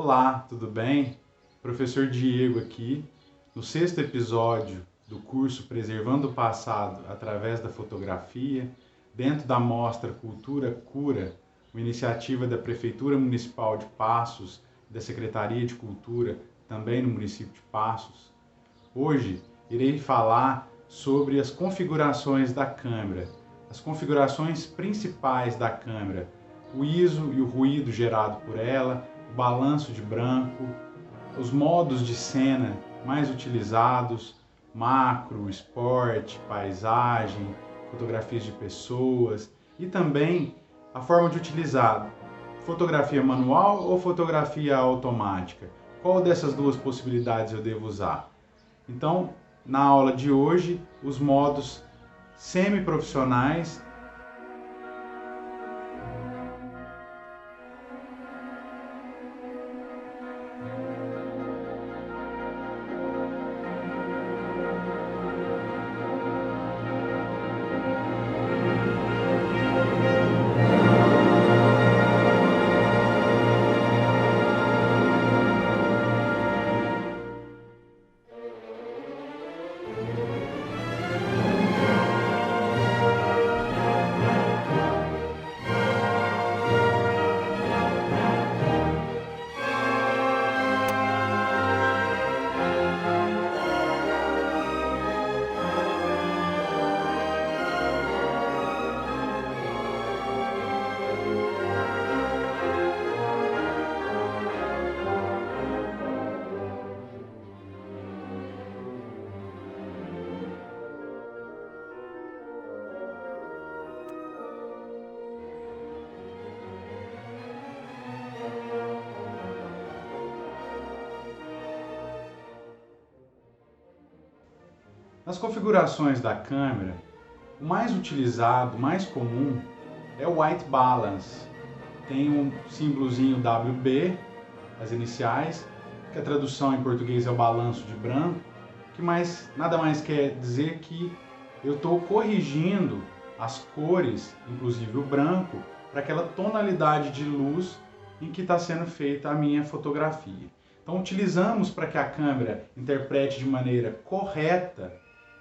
Olá, tudo bem? Professor Diego aqui, no 6º episódio do curso Preservando o Passado através da Fotografia, dentro da mostra Cultura Cura, uma iniciativa da Prefeitura Municipal de Passos e da Secretaria de Cultura, também no município de Passos. Hoje irei falar sobre as configurações da câmera, as configurações principais da câmera, o ISO e o ruído gerado por ela, o balanço de branco, os modos de cena mais utilizados, macro, esporte, paisagem, fotografias de pessoas e também a forma de utilizar fotografia manual ou fotografia automática. Qual dessas duas possibilidades eu devo usar? Então, na aula de hoje, os modos semi-profissionais Nas configurações da câmera, o mais utilizado, mais comum, é o White Balance. Tem um símbolozinho WB, as iniciais, que a tradução em português é o balanço de branco, que nada mais quer dizer que eu estou corrigindo as cores, inclusive o branco, para aquela tonalidade de luz em que está sendo feita a minha fotografia. Então utilizamos para que a câmera interprete de maneira correta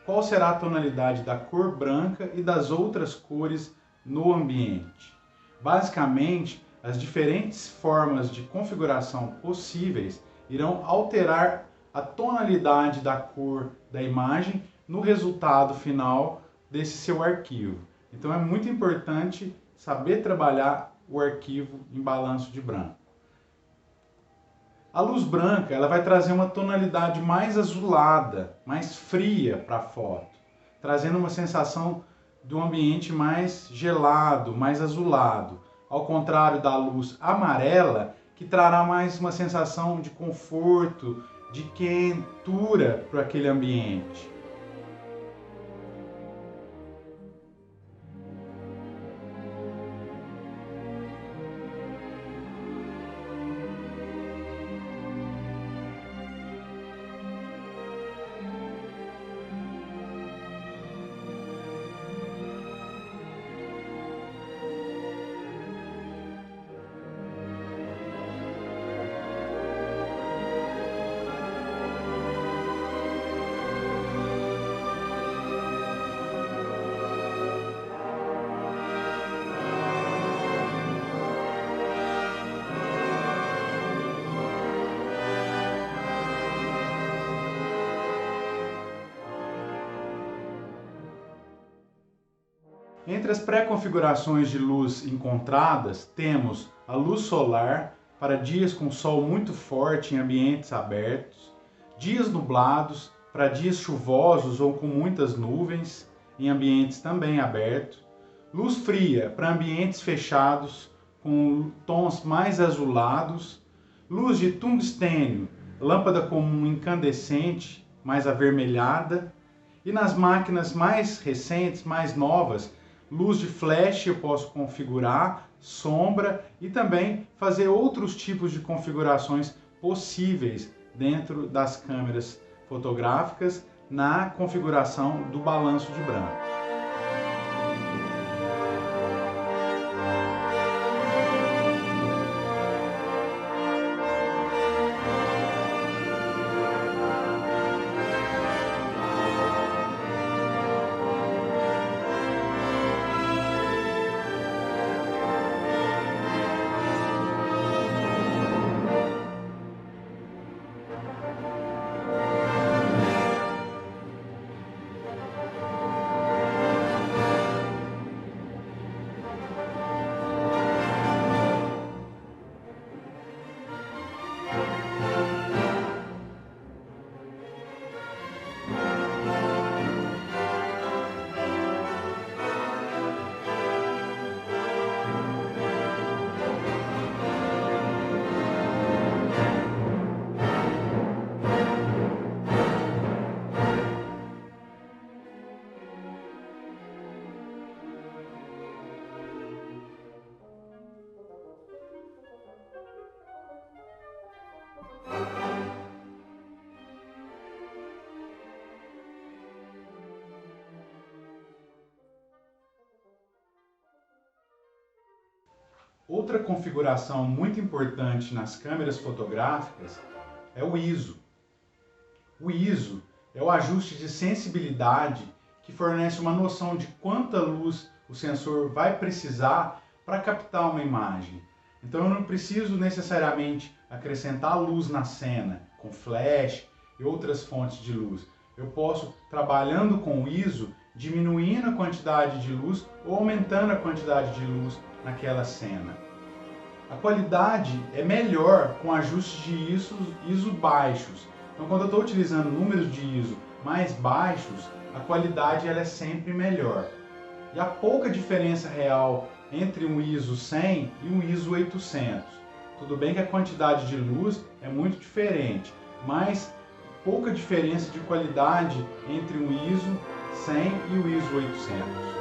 qual será a tonalidade da cor branca e das outras cores no ambiente. Basicamente, as diferentes formas de configuração possíveis irão alterar a tonalidade da cor da imagem no resultado final desse seu arquivo. Então é muito importante saber trabalhar o arquivo em balanço de branco. A luz branca ela vai trazer uma tonalidade mais azulada, mais fria para a foto, trazendo uma sensação do ambiente mais gelado, mais azulado, ao contrário da luz amarela, que trará mais uma sensação de conforto, de quentura para aquele ambiente. Entre as pré-configurações de luz encontradas, temos a luz solar para dias com sol muito forte em ambientes abertos, dias nublados para dias chuvosos ou com muitas nuvens em ambientes também abertos, luz fria para ambientes fechados com tons mais azulados, luz de tungstênio, lâmpada comum incandescente mais avermelhada, e nas máquinas mais recentes, mais novas, luz de flash eu posso configurar, sombra e também fazer outros tipos de configurações possíveis dentro das câmeras fotográficas na configuração do balanço de branco. Outra configuração muito importante nas câmeras fotográficas é o ISO. O ISO é o ajuste de sensibilidade que fornece uma noção de quanta luz o sensor vai precisar para captar uma imagem. Então eu não preciso necessariamente acrescentar luz na cena com flash e outras fontes de luz. Eu posso, trabalhando com o ISO, diminuindo a quantidade de luz ou aumentando a quantidade de luz naquela cena. A qualidade é melhor com ajustes de ISO baixos. Então, quando eu estou utilizando números de ISO mais baixos, a qualidade ela é sempre melhor. E há pouca diferença real entre um ISO 100 e um ISO 800. Tudo bem que a quantidade de luz é muito diferente, mas pouca diferença de qualidade entre um ISO 100 e o ISO 800.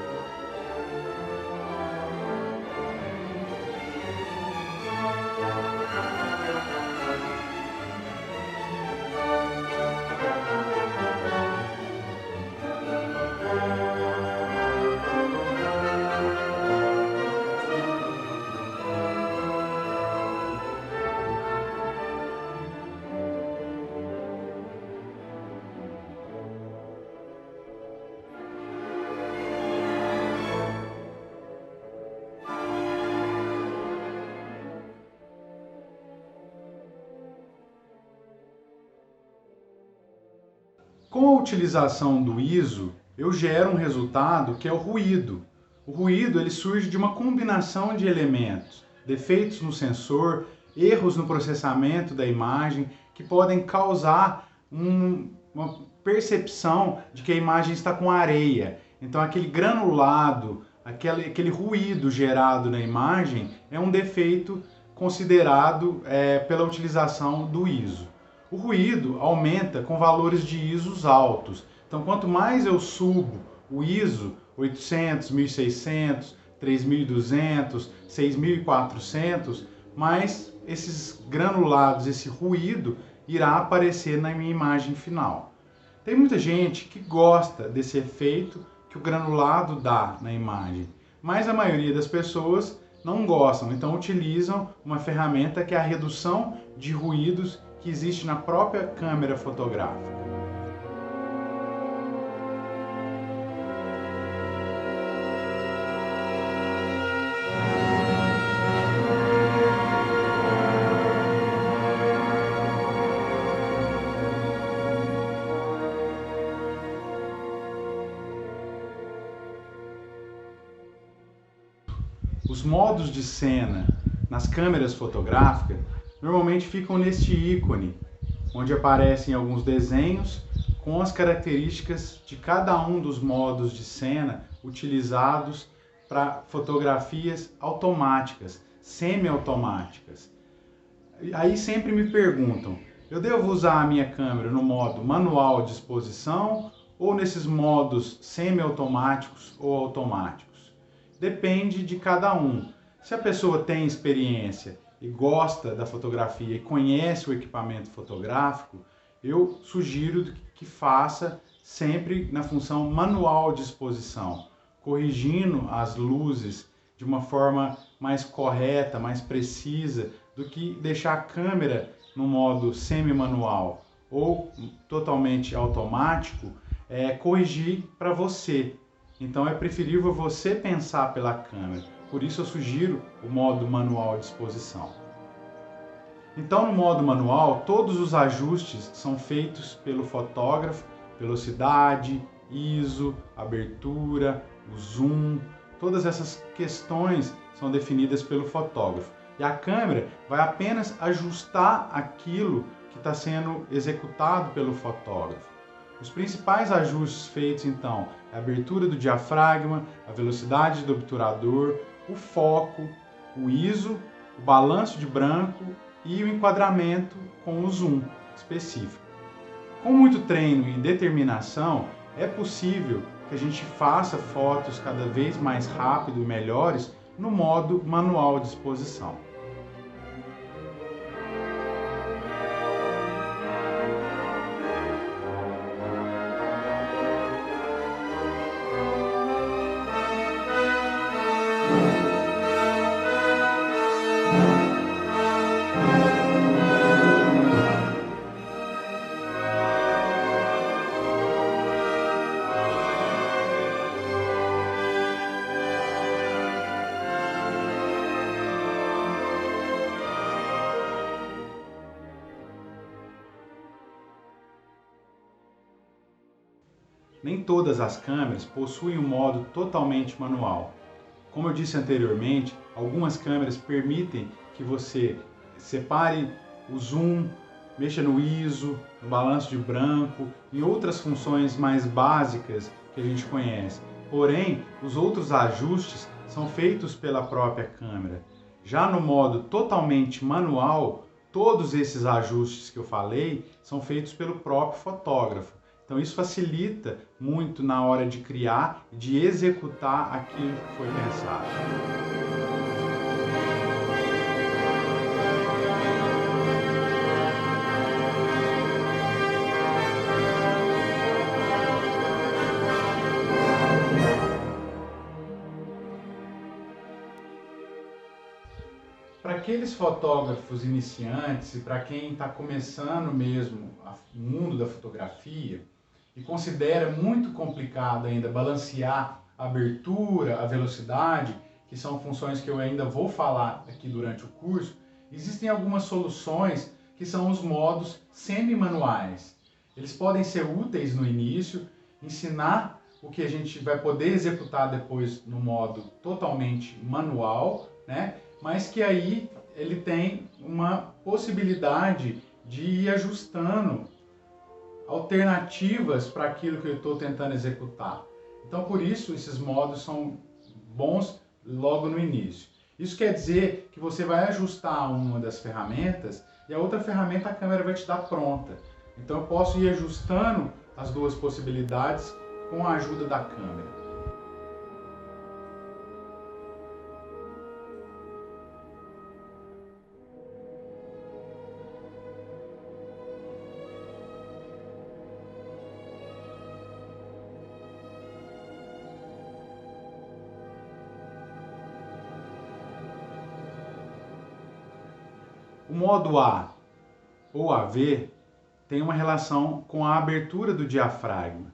Com a utilização do ISO, eu gero um resultado que é o ruído. O ruído ele surge de uma combinação de elementos, defeitos no sensor, erros no processamento da imagem, que podem causar uma percepção de que a imagem está com areia. Então aquele granulado, aquele ruído gerado na imagem é um defeito considerado pela utilização do ISO. O ruído aumenta com valores de ISOs altos. Então, quanto mais eu subo o ISO 800, 1600, 3200, 6400, mais esses granulados, esse ruído irá aparecer na minha imagem final. Tem muita gente que gosta desse efeito que o granulado dá na imagem, mas a maioria das pessoas não gostam, então utilizam uma ferramenta que é a redução de ruídos que existe na própria câmera fotográfica. Os modos de cena nas câmeras fotográficas normalmente ficam neste ícone, onde aparecem alguns desenhos com as características de cada um dos modos de cena utilizados para fotografias automáticas, semi-automáticas. Aí sempre me perguntam, eu devo usar a minha câmera no modo manual de exposição ou nesses modos semi-automáticos ou automáticos? Depende de cada um. Se a pessoa tem experiência e gosta da fotografia e conhece o equipamento fotográfico, eu sugiro que faça sempre na função manual de exposição, corrigindo as luzes de uma forma mais correta, mais precisa, do que deixar a câmera no modo semi-manual ou totalmente automático, corrigir para você. Então é preferível você pensar pela câmera. Por isso eu sugiro o modo manual de exposição. Então no modo manual, todos os ajustes são feitos pelo fotógrafo, velocidade, ISO, abertura, o zoom, todas essas questões são definidas pelo fotógrafo. E a câmera vai apenas ajustar aquilo que está sendo executado pelo fotógrafo. Os principais ajustes feitos então é a abertura do diafragma, a velocidade do obturador, o foco, o ISO, o balanço de branco e o enquadramento com o zoom específico. Com muito treino e determinação, é possível que a gente faça fotos cada vez mais rápido e melhores no modo manual de exposição. nem todas as câmeras possuem um modo totalmente manual. Como eu disse anteriormente, algumas câmeras permitem que você separe o zoom, mexa no ISO, no balanço de branco e outras funções mais básicas que a gente conhece. Porém, os outros ajustes são feitos pela própria câmera. Já no modo totalmente manual, todos esses ajustes que eu falei são feitos pelo próprio fotógrafo. Então isso facilita muito na hora de criar e de executar aquilo que foi pensado. Para aqueles fotógrafos iniciantes e para quem está começando mesmo o mundo da fotografia e considera muito complicado ainda balancear a abertura, a velocidade, que são funções que eu ainda vou falar aqui durante o curso, existem algumas soluções que são os modos semi-manuais. Eles podem ser úteis no início, ensinar o que a gente vai poder executar depois no modo totalmente manual, né? Mas que aí ele tem uma possibilidade de ir ajustando alternativas para aquilo que eu estou tentando executar. Então, por isso, esses modos são bons logo no início. Isso quer dizer que você vai ajustar uma das ferramentas e a outra ferramenta a câmera vai te dar pronta. Então, eu posso ir ajustando as duas possibilidades com a ajuda da câmera. O modo A ou AV tem uma relação com a abertura do diafragma.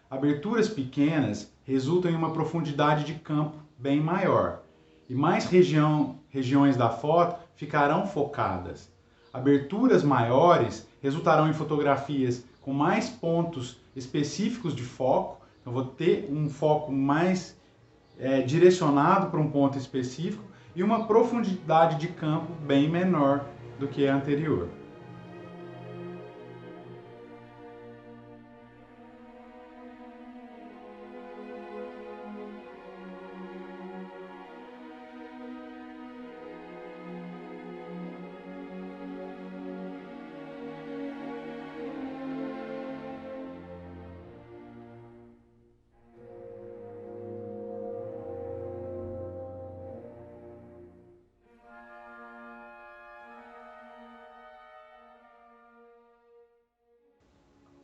Aberturas pequenas resultam em uma profundidade de campo bem maior e mais regiões da foto ficarão focadas. Aberturas maiores resultarão em fotografias com mais pontos específicos de foco, então vou ter um foco mais direcionado para um ponto específico e uma profundidade de campo bem menor do que a anterior.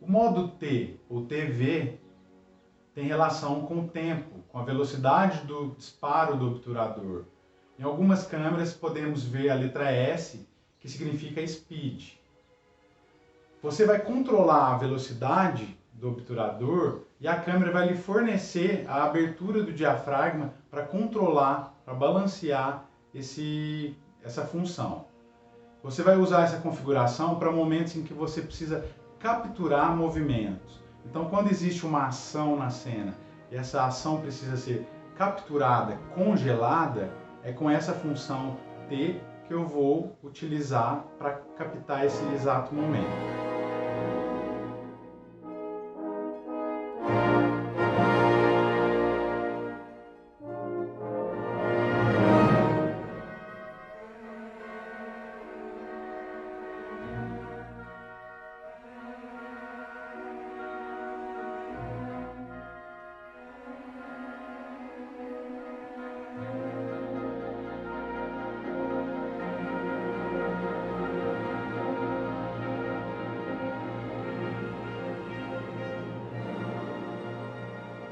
O modo T, ou TV, tem relação com o tempo, com a velocidade do disparo do obturador. Em algumas câmeras podemos ver a letra S, que significa speed. Você vai controlar a velocidade do obturador e a câmera vai lhe fornecer a abertura do diafragma para controlar, para balancear essa função. Você vai usar essa configuração para momentos em que você precisa capturar movimentos. Então, quando existe uma ação na cena e essa ação precisa ser capturada, congelada, é com essa função T que eu vou utilizar para captar esse exato momento.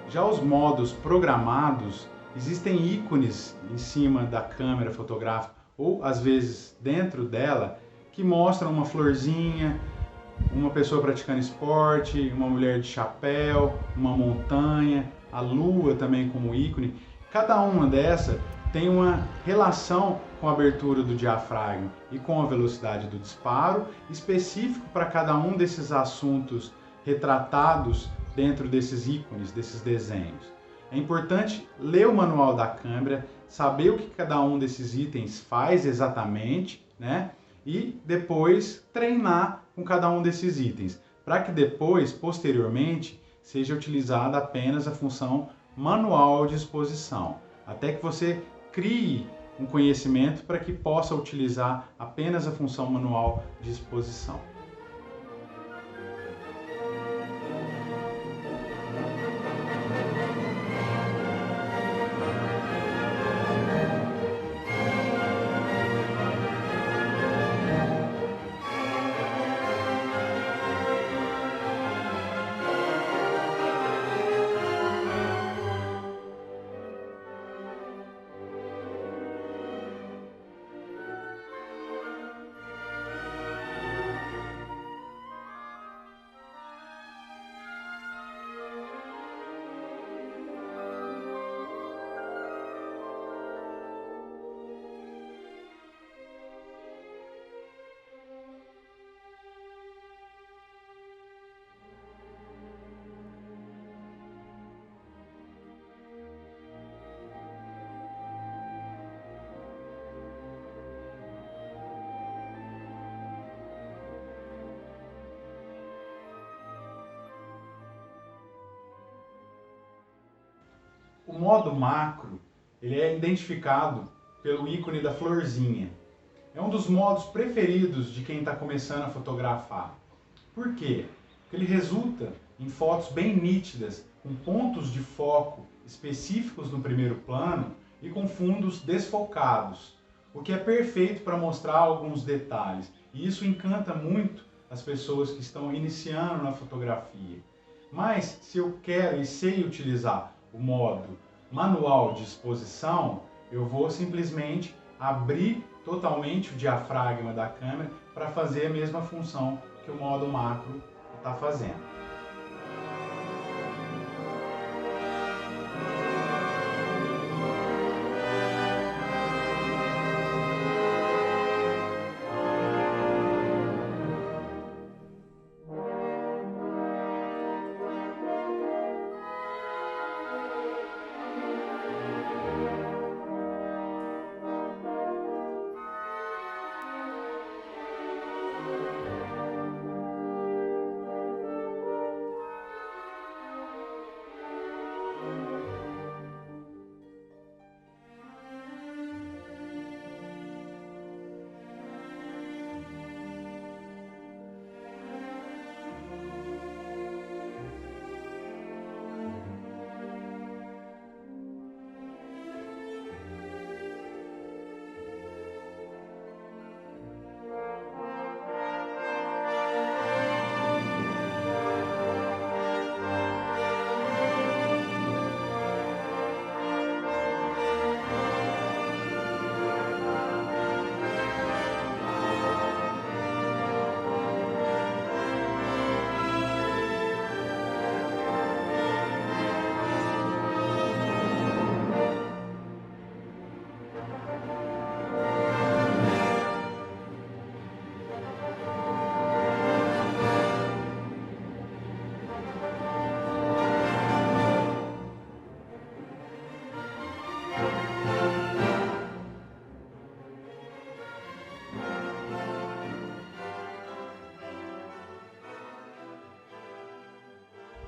Já os modos programados, existem ícones em cima da câmera fotográfica ou às vezes dentro dela que mostram uma florzinha, uma pessoa praticando esporte, uma mulher de chapéu, uma montanha, a lua também como ícone. Cada uma dessas tem uma relação com a abertura do diafragma e com a velocidade do disparo, específico para cada um desses assuntos retratados dentro desses ícones, desses desenhos. É importante ler o manual da câmera, saber o que cada um desses itens faz exatamente, né? E depois treinar com cada um desses itens, para que depois, posteriormente, seja utilizada apenas a função manual de exposição, até que você crie um conhecimento para que possa utilizar apenas a função manual de exposição. O modo macro, ele é identificado pelo ícone da florzinha. É um dos modos preferidos de quem está começando a fotografar. Por quê? Porque ele resulta em fotos bem nítidas, com pontos de foco específicos no primeiro plano e com fundos desfocados, o que é perfeito para mostrar alguns detalhes. E isso encanta muito as pessoas que estão iniciando na fotografia. Mas se eu quero e sei utilizar o modo manual de exposição, eu vou simplesmente abrir totalmente o diafragma da câmera para fazer a mesma função que o modo macro está fazendo.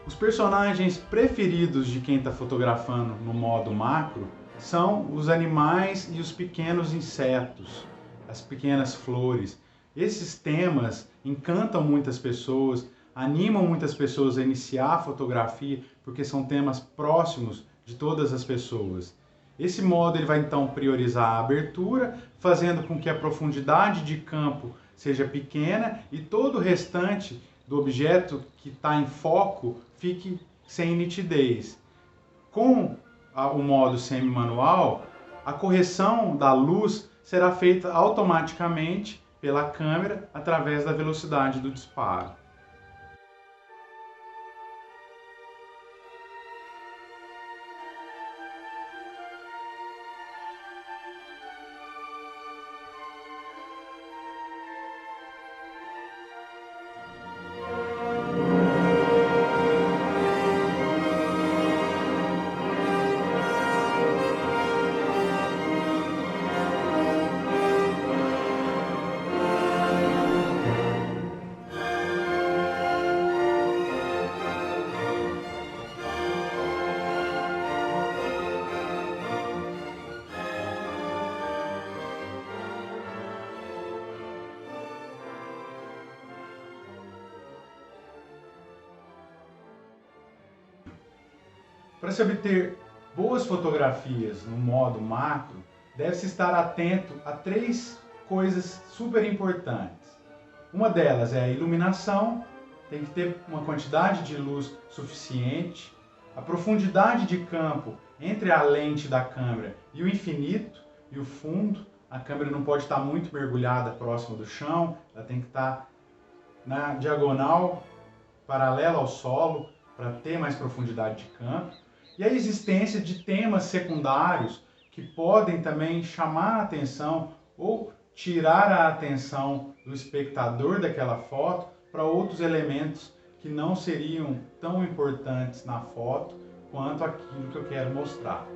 Os personagens preferidos de quem está fotografando no modo macro são os animais e os pequenos insetos, as pequenas flores. Esses temas encantam muitas pessoas, animam muitas pessoas a iniciar a fotografia, porque são temas próximos de todas as pessoas. Esse modo ele vai então priorizar a abertura, fazendo com que a profundidade de campo seja pequena e todo o restante do objeto que está em foco fique sem nitidez. Com o modo semi-manual, a correção da luz será feita automaticamente pela câmera através da velocidade do disparo. Para se obter boas fotografias no modo macro, deve-se estar atento a 3 coisas super importantes. Uma delas é a iluminação, tem que ter uma quantidade de luz suficiente, a profundidade de campo entre a lente da câmera e o infinito e o fundo. A câmera não pode estar muito mergulhada próximo do chão, ela tem que estar na diagonal, paralela ao solo, para ter mais profundidade de campo. E a existência de temas secundários que podem também chamar a atenção ou tirar a atenção do espectador daquela foto para outros elementos que não seriam tão importantes na foto quanto aquilo que eu quero mostrar.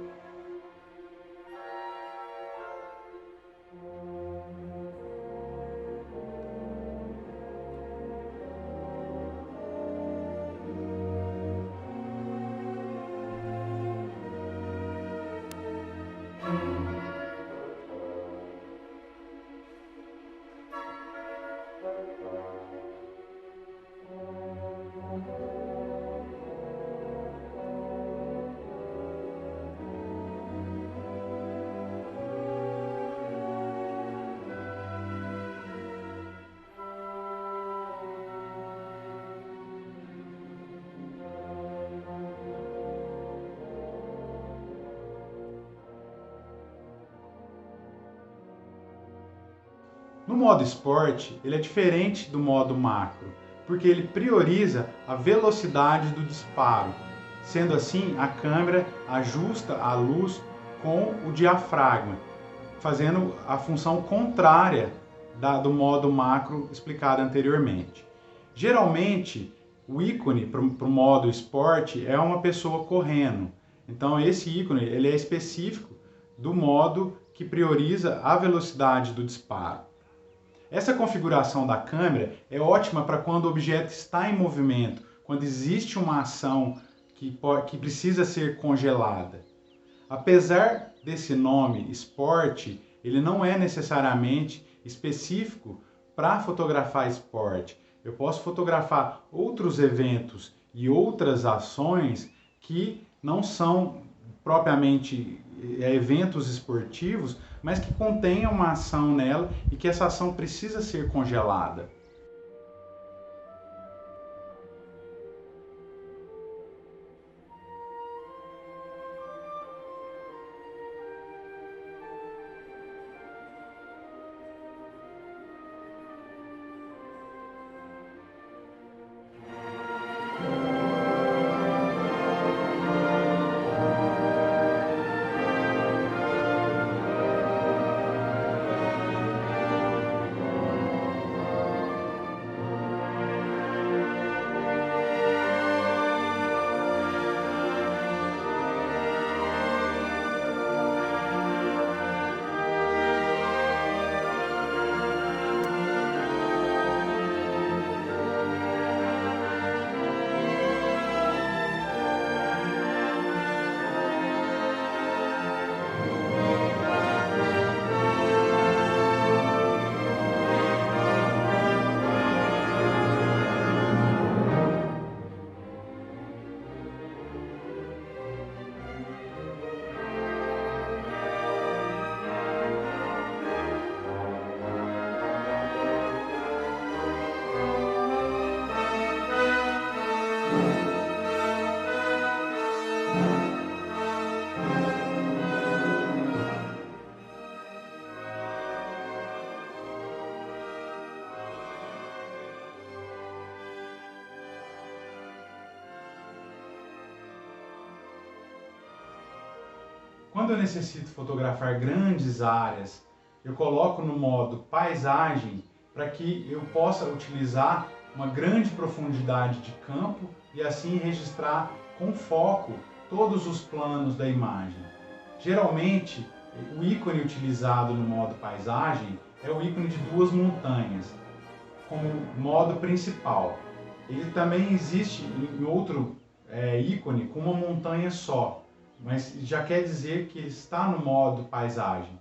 No modo Sport, ele é diferente do modo macro, porque ele prioriza a velocidade do disparo. Sendo assim, a câmera ajusta a luz com o diafragma, fazendo a função contrária do modo macro explicado anteriormente. Geralmente, o ícone para o modo Sport é uma pessoa correndo. Então, esse ícone ele é específico do modo que prioriza a velocidade do disparo. Essa configuração da câmera é ótima para quando o objeto está em movimento, quando existe uma ação que precisa ser congelada. Apesar desse nome Sport, ele não é necessariamente específico para fotografar esporte. Eu posso fotografar outros eventos e outras ações que não são propriamente eventos esportivos, mas que contenham uma ação nela e que essa ação precisa ser congelada. Quando eu necessito fotografar grandes áreas, eu coloco no modo paisagem para que eu possa utilizar uma grande profundidade de campo e assim registrar com foco todos os planos da imagem. Geralmente, o ícone utilizado no modo paisagem é o ícone de duas montanhas, como modo principal. Ele também existe em outro ícone com uma montanha só, mas já quer dizer que ele está no modo paisagem.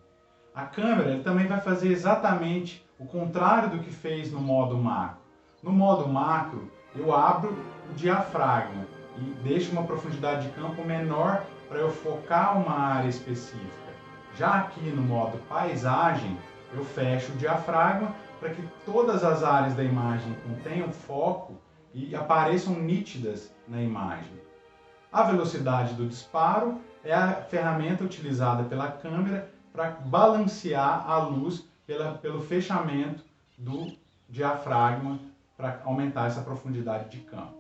A câmera ele também vai fazer exatamente o contrário do que fez no modo macro. No modo macro, eu abro o diafragma e deixa uma profundidade de campo menor para eu focar uma área específica. Já aqui no modo paisagem, eu fecho o diafragma para que todas as áreas da imagem contenham foco e apareçam nítidas na imagem. A velocidade do disparo é a ferramenta utilizada pela câmera para balancear a luz pelo fechamento do diafragma para aumentar essa profundidade de campo.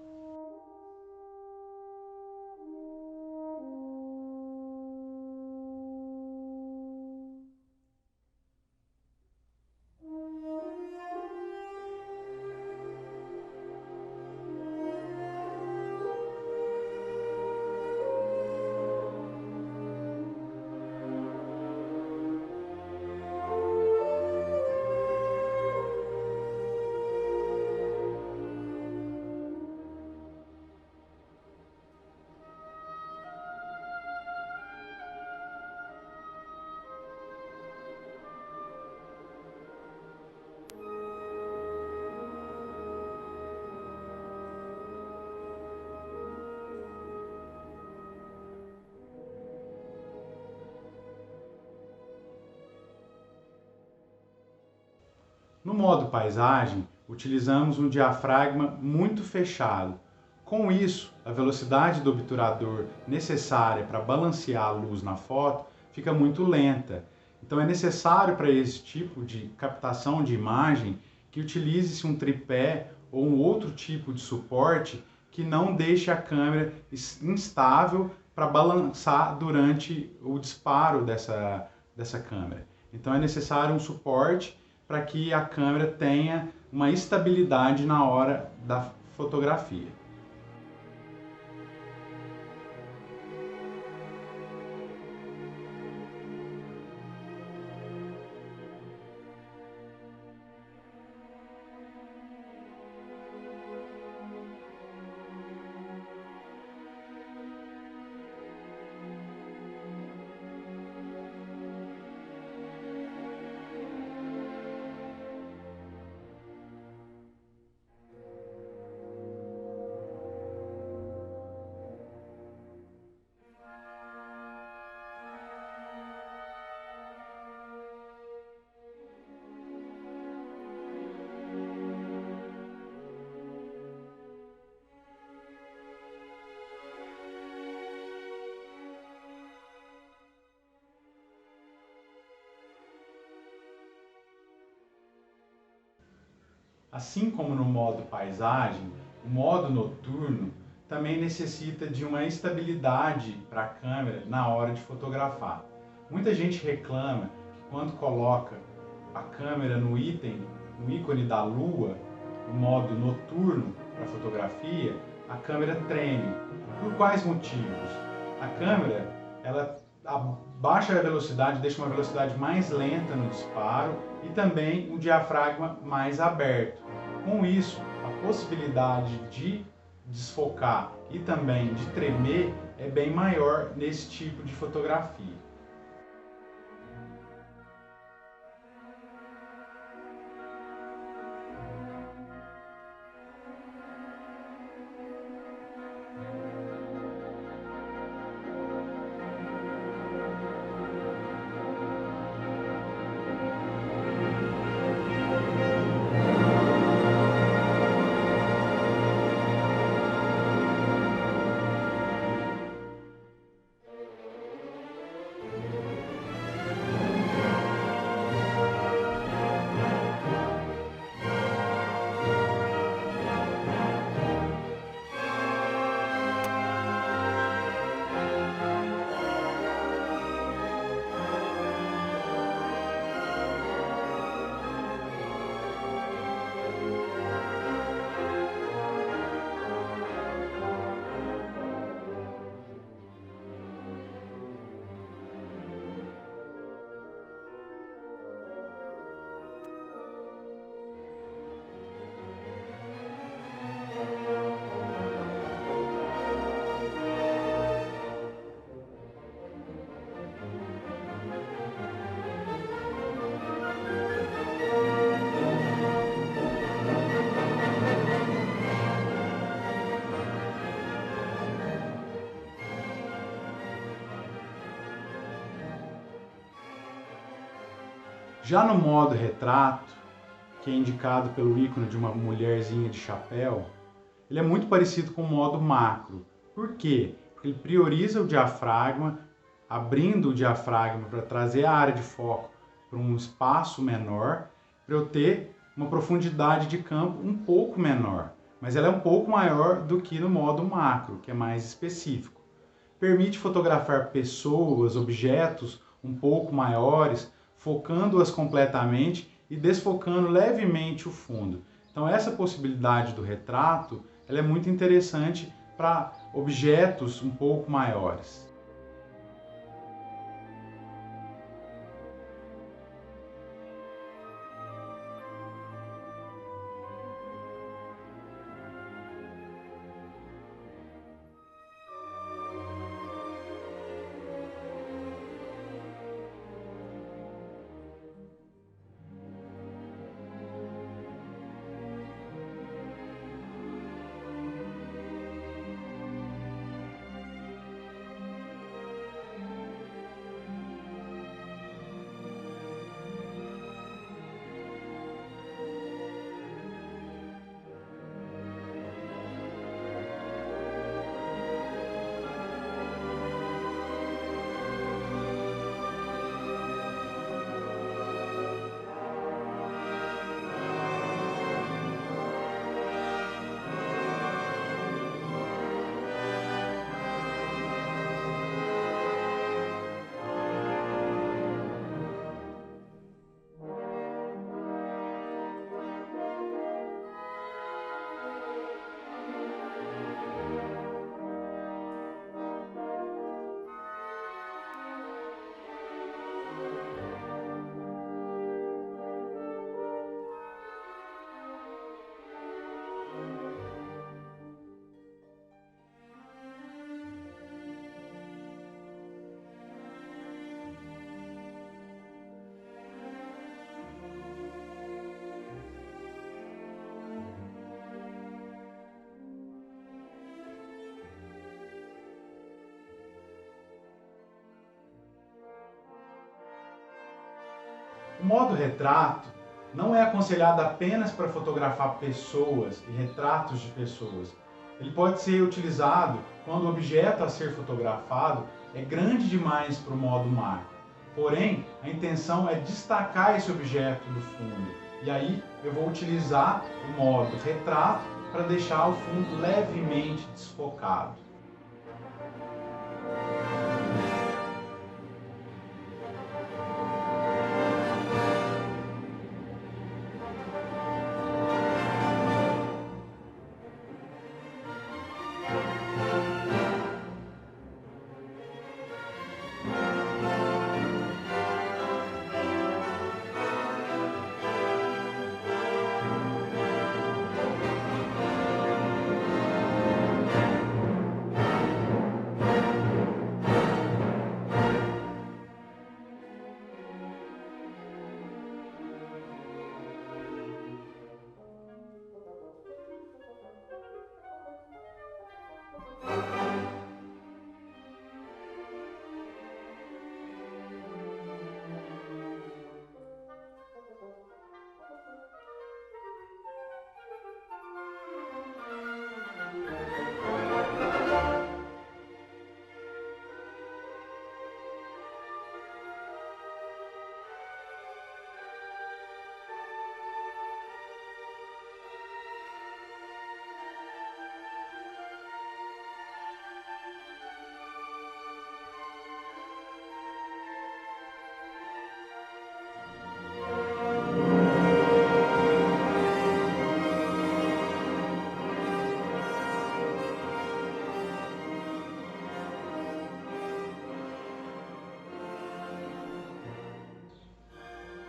No modo paisagem, utilizamos um diafragma muito fechado. Com isso, a velocidade do obturador necessária para balancear a luz na foto fica muito lenta. Então é necessário para esse tipo de captação de imagem que utilize-se um tripé ou um outro tipo de suporte que não deixe a câmera instável para balançar durante o disparo dessa câmera. Então é necessário um suporte para que a câmera tenha uma estabilidade na hora da fotografia. Assim como no modo paisagem, o modo noturno também necessita de uma estabilidade para a câmera na hora de fotografar. Muita gente reclama que quando coloca a câmera no ícone da lua, o modo noturno para fotografia, a câmera treme. Por quais motivos? A câmera, ela abaixa a velocidade, deixa uma velocidade mais lenta no disparo e também um diafragma mais aberto. Com isso, a possibilidade de desfocar e também de tremer é bem maior nesse tipo de fotografia. Já no modo retrato, que é indicado pelo ícone de uma mulherzinha de chapéu, ele é muito parecido com o modo macro. Por quê? Porque ele prioriza o diafragma, abrindo o diafragma para trazer a área de foco para um espaço menor, para eu ter uma profundidade de campo um pouco menor, mas ela é um pouco maior do que no modo macro, que é mais específico. Permite fotografar pessoas, objetos um pouco maiores, focando-as completamente e desfocando levemente o fundo. Então essa possibilidade do retrato, ela é muito interessante para objetos um pouco maiores. O modo retrato não é aconselhado apenas para fotografar pessoas e retratos de pessoas. Ele pode ser utilizado quando o objeto a ser fotografado é grande demais para o modo macro. Porém, a intenção é destacar esse objeto do fundo. E aí eu vou utilizar o modo retrato para deixar o fundo levemente desfocado.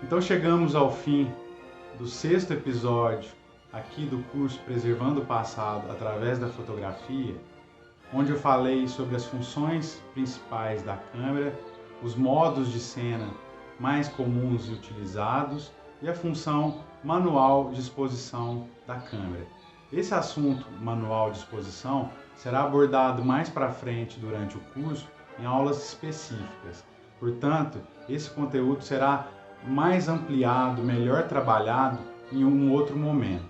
Então chegamos ao fim do 6º episódio aqui do curso Preservando o Passado através da fotografia, onde eu falei sobre as funções principais da câmera, os modos de cena mais comuns e utilizados e a função manual de exposição da câmera. Esse assunto, manual de exposição, será abordado mais para frente durante o curso em aulas específicas. Portanto, esse conteúdo será mais ampliado, melhor trabalhado em um outro momento.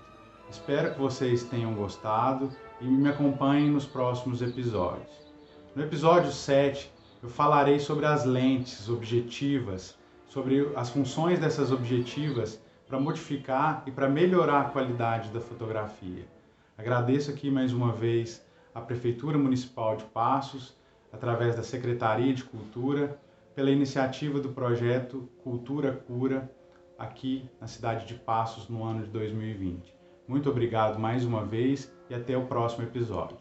Espero que vocês tenham gostado e me acompanhem nos próximos episódios. No episódio 7, eu falarei sobre as lentes objetivas, sobre as funções dessas objetivas para modificar e para melhorar a qualidade da fotografia. Agradeço aqui mais uma vez à Prefeitura Municipal de Passos, através da Secretaria de Cultura, pela iniciativa do projeto Cultura Cura, aqui na cidade de Passos, no ano de 2020. Muito obrigado mais uma vez e até o próximo episódio.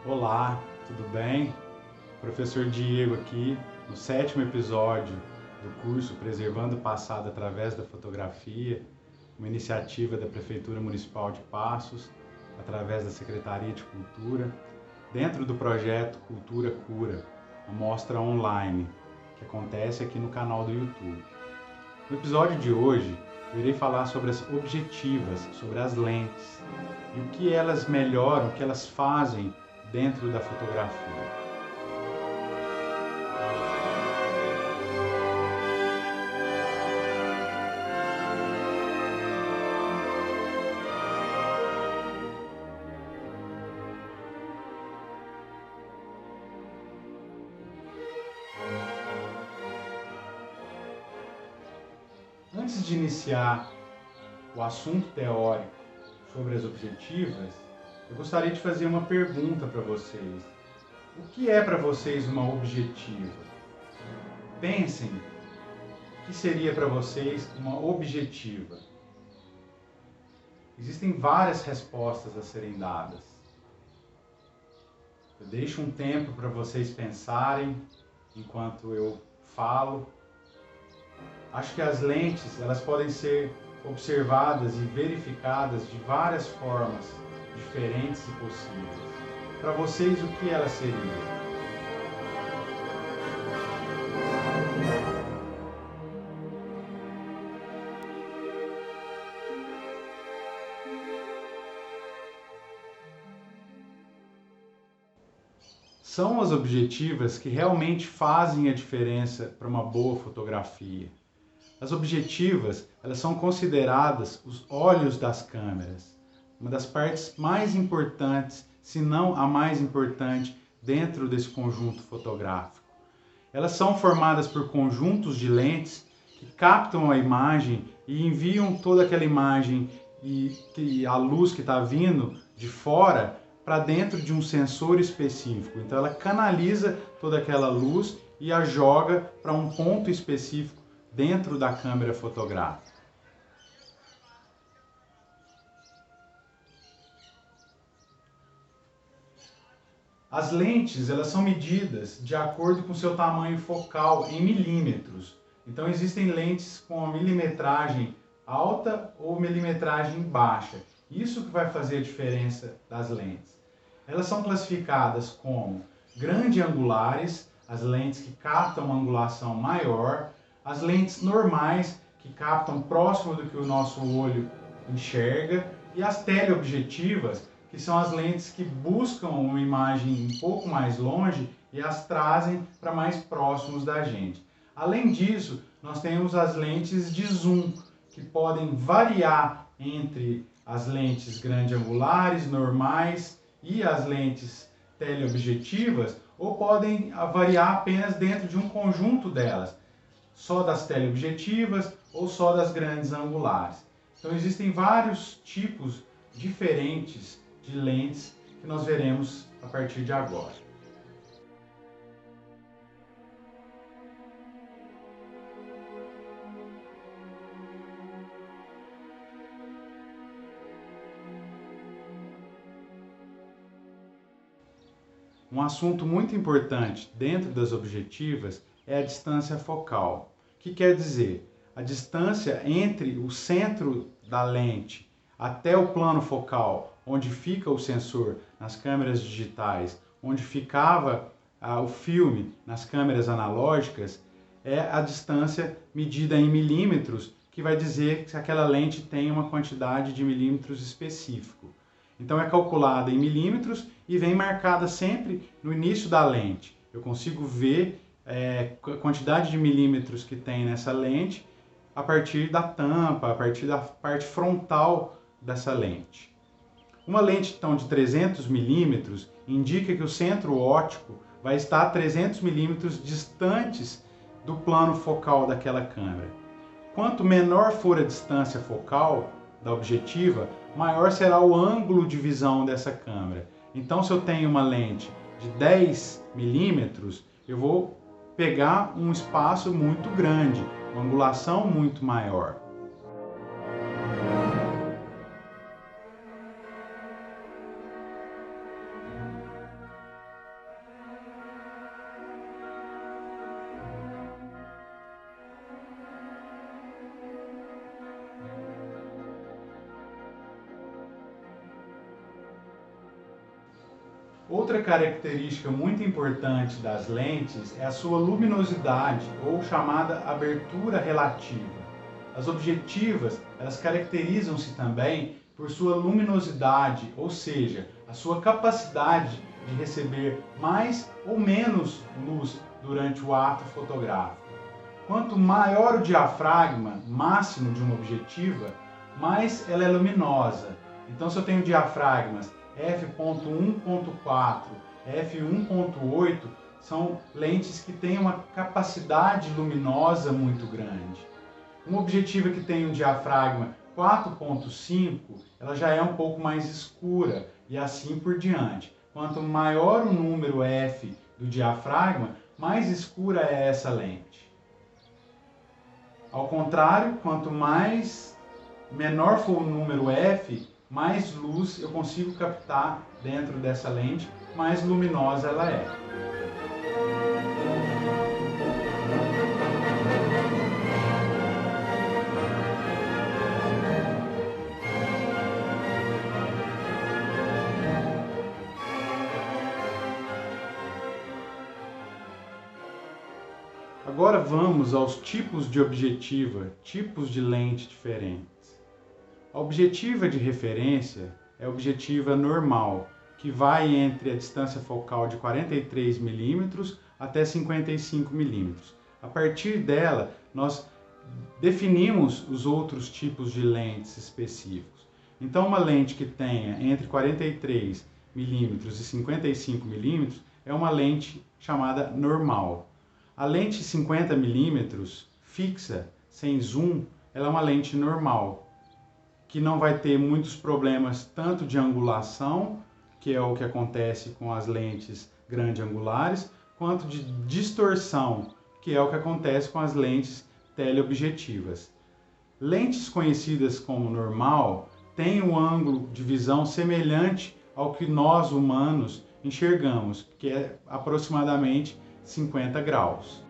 Olá, tudo bem? Professor Diego aqui, no 7º episódio do curso Preservando o Passado através da Fotografia, uma iniciativa da Prefeitura Municipal de Passos, através da Secretaria de Cultura, dentro do projeto Cultura Cura, uma mostra online, que acontece aqui no canal do YouTube. No episódio de hoje, eu irei falar sobre as objetivas, sobre as lentes, e o que elas melhoram, o que elas fazem dentro da fotografia. Antes de iniciar o assunto teórico sobre as objetivas, eu gostaria de fazer uma pergunta para vocês. O que é para vocês uma objetiva? Pensem, o que seria para vocês uma objetiva? Existem várias respostas a serem dadas. Eu deixo um tempo para vocês pensarem enquanto eu falo. Acho que as lentes, elas podem ser observadas e verificadas de várias formas diferentes e possíveis. Para vocês, o que elas seriam? são as objetivas que realmente fazem a diferença para uma boa fotografia. As objetivas, elas são consideradas os olhos das câmeras, uma das partes mais importantes, se não a mais importante, dentro desse conjunto fotográfico. Elas são formadas por conjuntos de lentes que captam a imagem e enviam toda aquela imagem e a luz que está vindo de fora para dentro de um sensor específico. Então ela canaliza toda aquela luz e a joga para um ponto específico dentro da câmera fotográfica. As lentes, elas são medidas de acordo com seu tamanho focal em milímetros. Então existem lentes com a milimetragem alta ou milimetragem baixa. Isso que vai fazer a diferença das lentes. Elas são classificadas como grande angulares, as lentes que captam uma angulação maior, as lentes normais, que captam próximo do que o nosso olho enxerga, e as teleobjetivas, que são as lentes que buscam uma imagem um pouco mais longe e as trazem para mais próximos da gente. Além disso, nós temos as lentes de zoom, que podem variar entre as lentes grande angulares, normais e as lentes teleobjetivas, ou podem variar apenas dentro de um conjunto delas, só das teleobjetivas ou só das grandes angulares. Então existem vários tipos diferentes de lentes que nós veremos a partir de agora. Um assunto muito importante dentro das objetivas é a distância focal. O que quer dizer? A distância entre o centro da lente até o plano focal, onde fica o sensor nas câmeras digitais, onde ficava o filme nas câmeras analógicas, é a distância medida em milímetros, que vai dizer que aquela lente tem uma quantidade de milímetros específico. Então é calculada em milímetros e vem marcada sempre no início da lente. Eu consigo ver a quantidade de milímetros que tem nessa lente a partir da tampa, a partir da parte frontal dessa lente. Uma lente então de 300 milímetros indica que o centro óptico vai estar a 300 milímetros distantes do plano focal daquela câmera. Quanto menor for a distância focal da objetiva, maior será o ângulo de visão dessa câmera. Então, se eu tenho uma lente de 10 milímetros, eu vou pegar um espaço muito grande, uma angulação muito maior. Outra característica muito importante das lentes é a sua luminosidade, ou chamada abertura relativa. As objetivas, elas caracterizam-se também por sua luminosidade, ou seja, a sua capacidade de receber mais ou menos luz durante o ato fotográfico. Quanto maior o diafragma máximo de uma objetiva, mais ela é luminosa. Então, se eu tenho diafragmas f.1.4, f1.8, são lentes que têm uma capacidade luminosa muito grande. Uma objetiva que tem um diafragma 4.5, ela já é um pouco mais escura e assim por diante. Quanto maior o número f do diafragma, mais escura é essa lente. Ao contrário, quanto menor for o número f, mais luz eu consigo captar dentro dessa lente, mais luminosa ela é. Agora vamos aos tipos de objetiva, tipos de lente diferentes. A objetiva de referência é a objetiva normal, que vai entre a distância focal de 43 milímetros até 55 milímetros. A partir dela, nós definimos os outros tipos de lentes específicos. Então, uma lente que tenha entre 43 milímetros e 55 milímetros é uma lente chamada normal. A lente 50 milímetros fixa, sem zoom, ela é uma lente normal, que não vai ter muitos problemas tanto de angulação, que é o que acontece com as lentes grande angulares, quanto de distorção, que é o que acontece com as lentes teleobjetivas. Lentes conhecidas como normal têm um ângulo de visão semelhante ao que nós humanos enxergamos, que é aproximadamente 50 graus.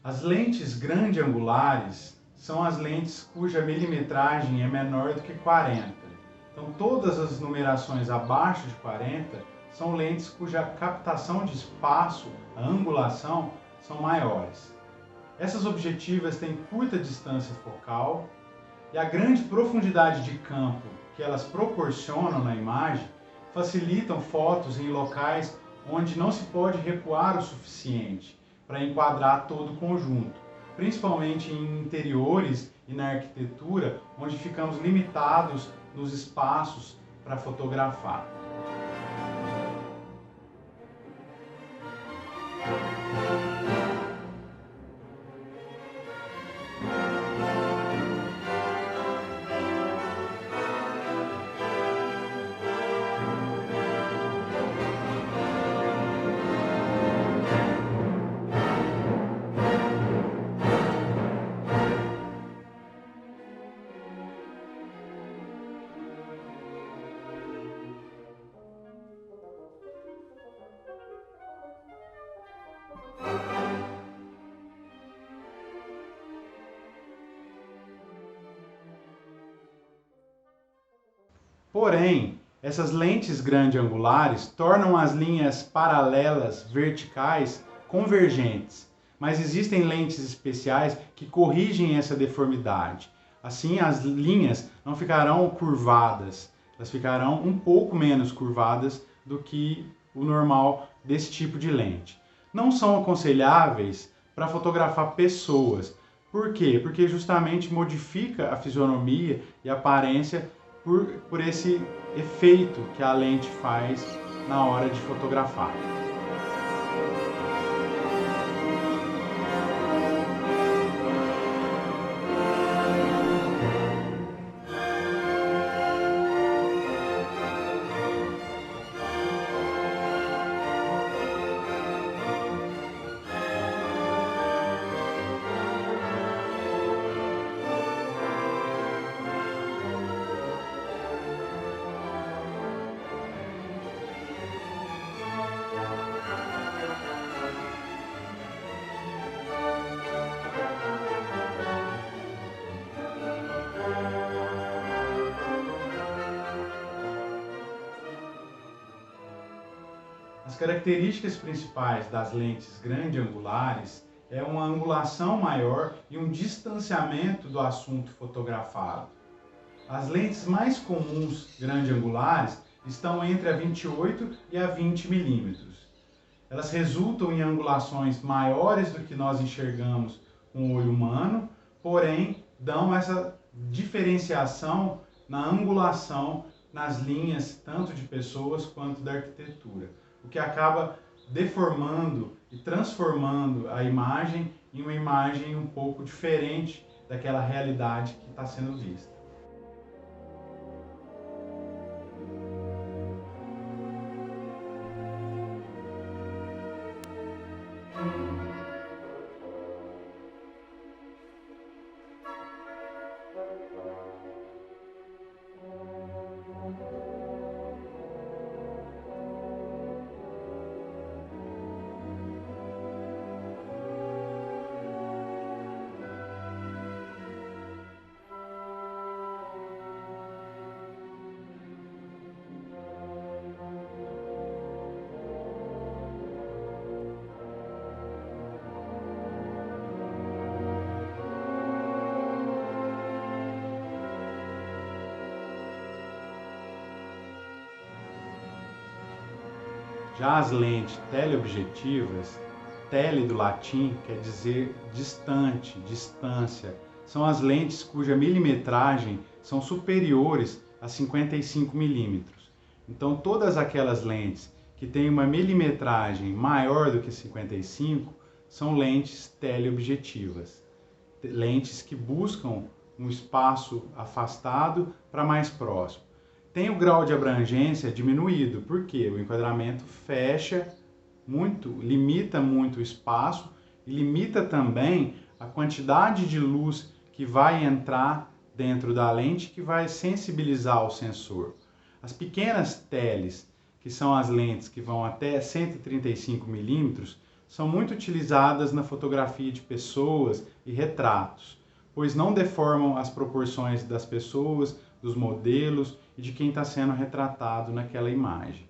As lentes grande angulares são as lentes cuja milimetragem é menor do que 40. Então, todas as numerações abaixo de 40 são lentes cuja captação de espaço, a angulação, são maiores. Essas objetivas têm curta distância focal e a grande profundidade de campo que elas proporcionam na imagem facilitam fotos em locais onde não se pode recuar o suficiente para enquadrar todo o conjunto, principalmente em interiores e na arquitetura, onde ficamos limitados nos espaços para fotografar. Porém, essas lentes grande angulares tornam as linhas paralelas verticais convergentes, mas existem lentes especiais que corrigem essa deformidade. Assim, as linhas não ficarão curvadas, elas ficarão um pouco menos curvadas do que o normal desse tipo de lente. Não são aconselháveis para fotografar pessoas. Por quê? Porque justamente modifica a fisionomia e a aparência por esse efeito que a lente faz na hora de fotografar. As características principais das lentes grande angulares é uma angulação maior e um distanciamento do assunto fotografado. As lentes mais comuns grande angulares estão entre a 28 e a 20 milímetros. Elas resultam em angulações maiores do que nós enxergamos com o olho humano, porém dão essa diferenciação na angulação nas linhas tanto de pessoas quanto da arquitetura, o que acaba deformando e transformando a imagem em uma imagem um pouco diferente daquela realidade que está sendo vista. Já as lentes teleobjetivas, tele do latim quer dizer distante, distância. São as lentes cuja milimetragem são superiores a 55 milímetros. Então todas aquelas lentes que têm uma milimetragem maior do que 55 são lentes teleobjetivas. Lentes que buscam um espaço afastado para mais próximo. Tem o grau de abrangência diminuído, porque o enquadramento fecha muito, limita muito o espaço e limita também a quantidade de luz que vai entrar dentro da lente, que vai sensibilizar o sensor. As pequenas teles, que são as lentes que vão até 135 milímetros, são muito utilizadas na fotografia de pessoas e retratos, pois não deformam as proporções das pessoas, dos modelos e de quem está sendo retratado naquela imagem.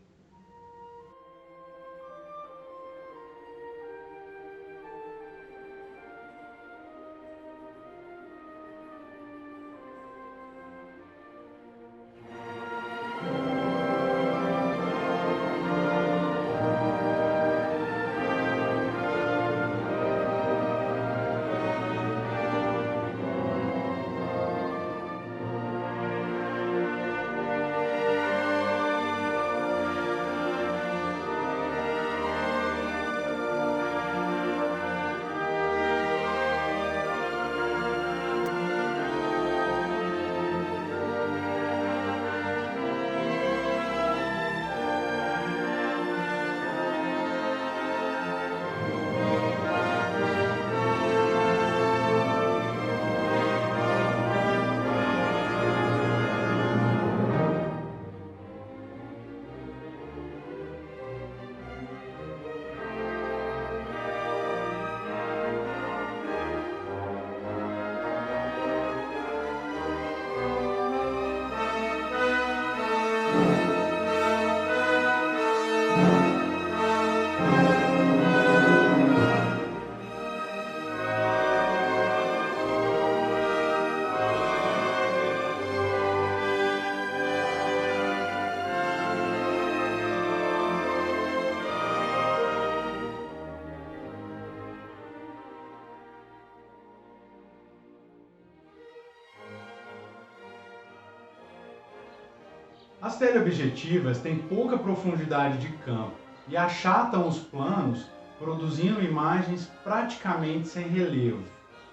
As teleobjetivas têm pouca profundidade de campo e achatam os planos, produzindo imagens praticamente sem relevo,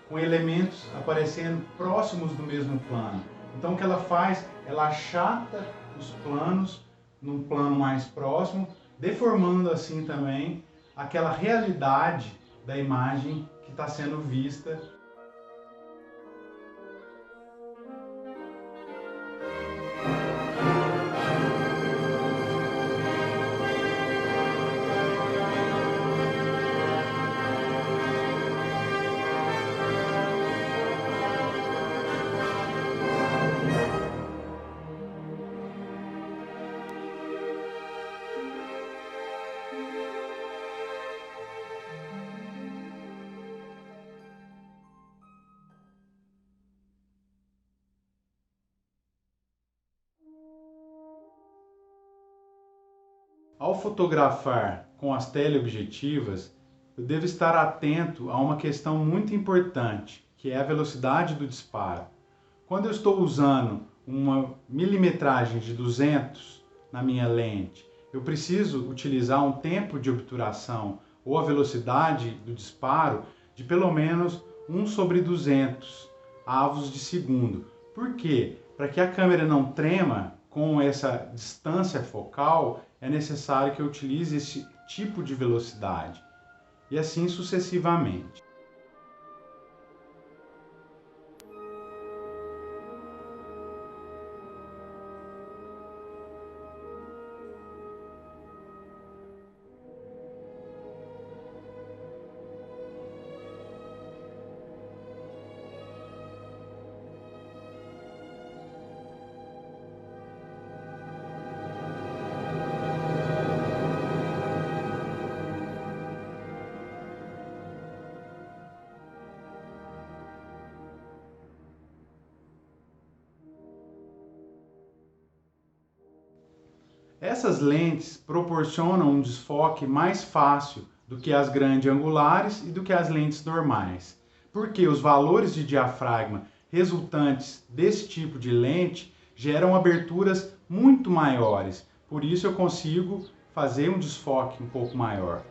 com elementos aparecendo próximos do mesmo plano. Então o que ela faz? Ela achata os planos num plano mais próximo, deformando assim também aquela realidade da imagem que está sendo vista. Ao fotografar com as teleobjetivas, eu devo estar atento a uma questão muito importante, que é a velocidade do disparo. Quando eu estou usando uma milimetragem de 200 na minha lente, eu preciso utilizar um tempo de obturação ou a velocidade do disparo de pelo menos 1/200 avos de segundo. Por quê? Para que a câmera não trema com essa distância focal, é necessário que eu utilize esse tipo de velocidade. E assim sucessivamente. Essas lentes proporcionam um desfoque mais fácil do que as grandes angulares e do que as lentes normais, porque os valores de diafragma resultantes desse tipo de lente geram aberturas muito maiores, por isso eu consigo fazer um desfoque um pouco maior.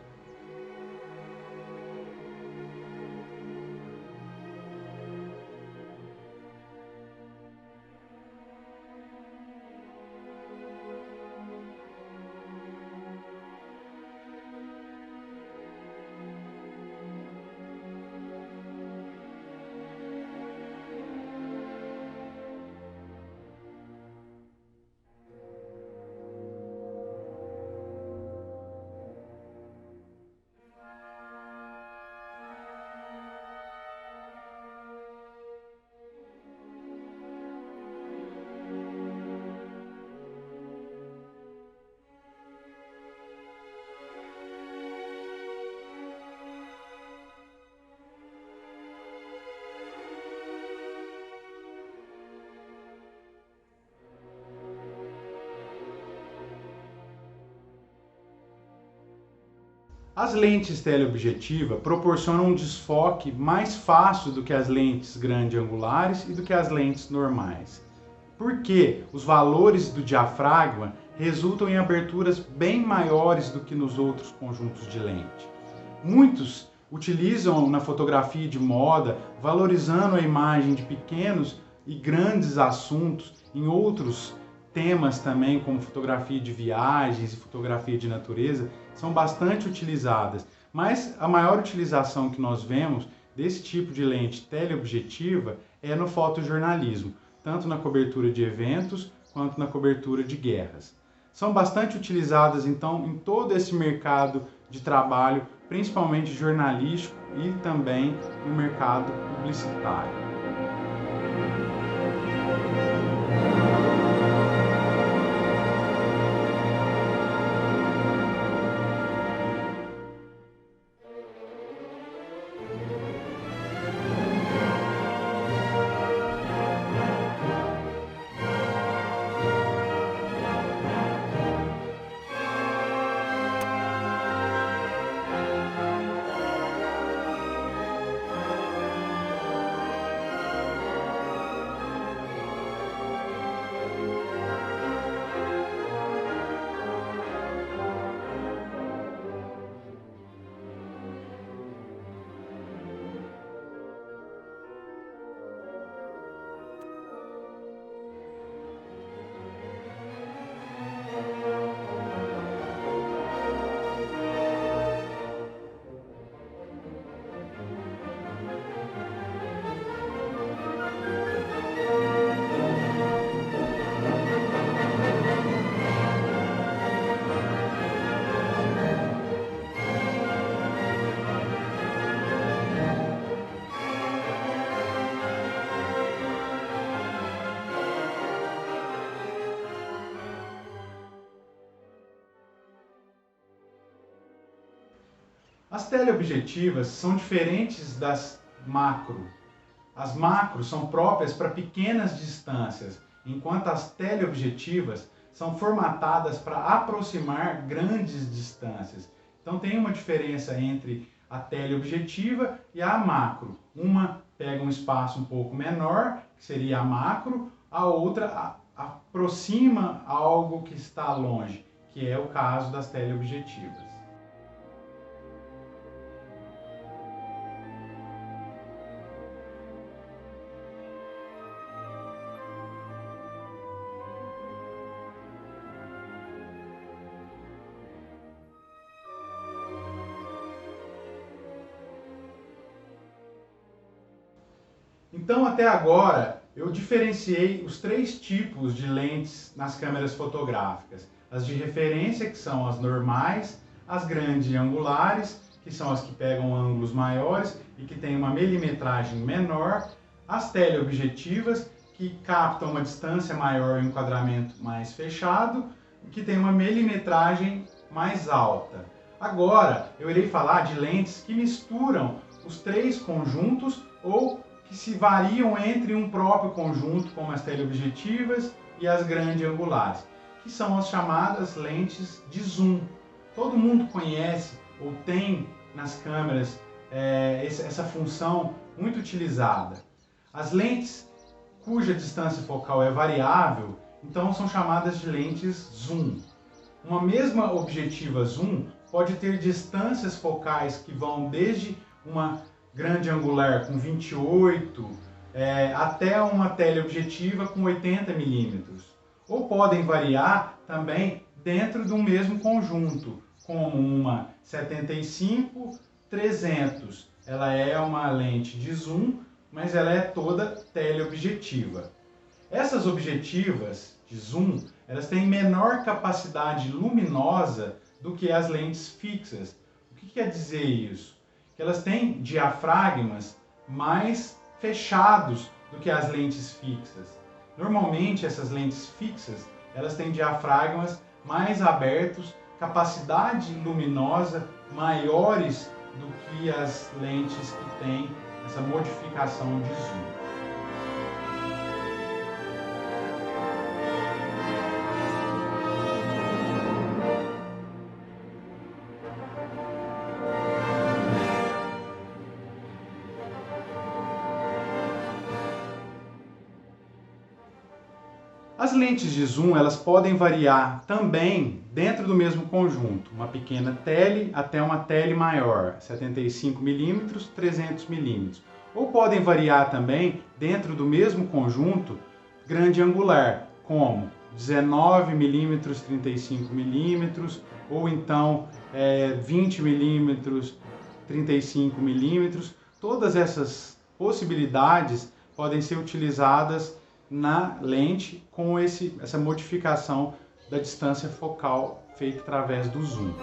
As lentes teleobjetiva proporcionam um desfoque mais fácil do que as lentes grande angulares e do que as lentes normais, porque os valores do diafragma resultam em aberturas bem maiores do que nos outros conjuntos de lente. Muitos utilizam na fotografia de moda, valorizando a imagem de pequenos e grandes assuntos em outros temas também, como fotografia de viagens e fotografia de natureza, são bastante utilizadas. Mas a maior utilização que nós vemos desse tipo de lente teleobjetiva é no fotojornalismo, tanto na cobertura de eventos quanto na cobertura de guerras. São bastante utilizadas, então, em todo esse mercado de trabalho, principalmente jornalístico e também no mercado publicitário. As teleobjetivas são diferentes das macro. As macros são próprias para pequenas distâncias, enquanto as teleobjetivas são formatadas para aproximar grandes distâncias. Então tem uma diferença entre a teleobjetiva e a macro. Uma pega um espaço um pouco menor, que seria a macro, a outra aproxima algo que está longe, que é o caso das teleobjetivas. Então, até agora, eu diferenciei os 3 tipos de lentes nas câmeras fotográficas. As de referência, que são as normais, as grandes angulares, que são as que pegam ângulos maiores e que têm uma milimetragem menor, as teleobjetivas, que captam uma distância maior e um enquadramento mais fechado, que tem uma milimetragem mais alta. Agora, eu irei falar de lentes que misturam os 3 conjuntos ou que se variam entre um próprio conjunto, como as teleobjetivas e as grandes angulares, que são as chamadas lentes de zoom. Todo mundo conhece ou tem nas câmeras essa função muito utilizada. As lentes cuja distância focal é variável, então são chamadas de lentes zoom. Uma mesma objetiva zoom pode ter distâncias focais que vão desde uma grande angular com 28 até uma teleobjetiva com 80 milímetros. Ou podem variar também dentro do mesmo conjunto, como uma 75-300. Ela é uma lente de zoom, mas ela é toda teleobjetiva. Essas objetivas de zoom, elas têm menor capacidade luminosa do que as lentes fixas. O que quer dizer isso? Que elas têm diafragmas mais fechados do que as lentes fixas. Normalmente essas lentes fixas, elas têm diafragmas mais abertos, capacidade luminosa maiores do que as lentes que têm essa modificação de zoom. As lentes de zoom, elas podem variar também dentro do mesmo conjunto, uma pequena tele até uma tele maior, 75mm, 300mm. Ou podem variar também dentro do mesmo conjunto grande angular, como 19mm, 35mm, ou então 20mm, 35mm. Todas essas possibilidades podem ser utilizadas na lente com essa modificação da distância focal feita através do zoom.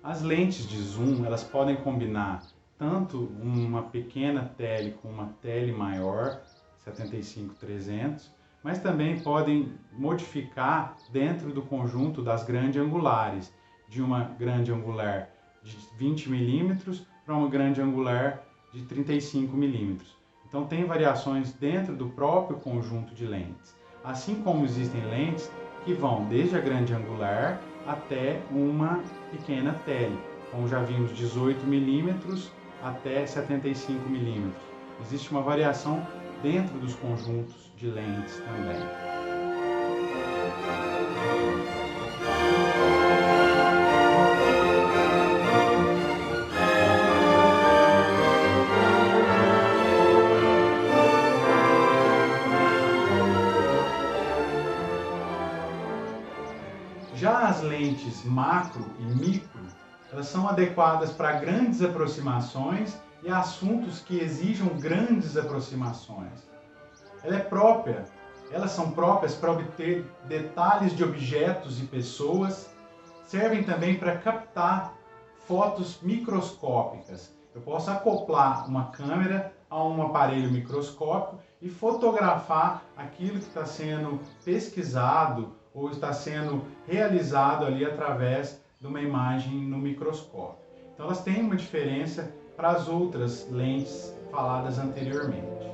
As lentes de zoom, elas podem combinar tanto uma pequena tele com uma tele maior, 75-300, mas também podem modificar dentro do conjunto das grandes angulares, de uma grande angular de 20mm para uma grande angular de 35mm. Então tem variações dentro do próprio conjunto de lentes, assim como existem lentes que vão desde a grande angular até uma pequena tele, como já vimos 18mm até 75mm. Existe uma variação dentro dos conjuntos de lentes também. Já as lentes macro e micro, elas são adequadas para grandes aproximações e assuntos que exijam grandes aproximações. Elas são próprias para obter detalhes de objetos e pessoas, servem também para captar fotos microscópicas. Eu posso acoplar uma câmera a um aparelho microscópico e fotografar aquilo que está sendo pesquisado ou está sendo realizado ali através de uma imagem no microscópio. Então elas têm uma diferença para as outras lentes faladas anteriormente.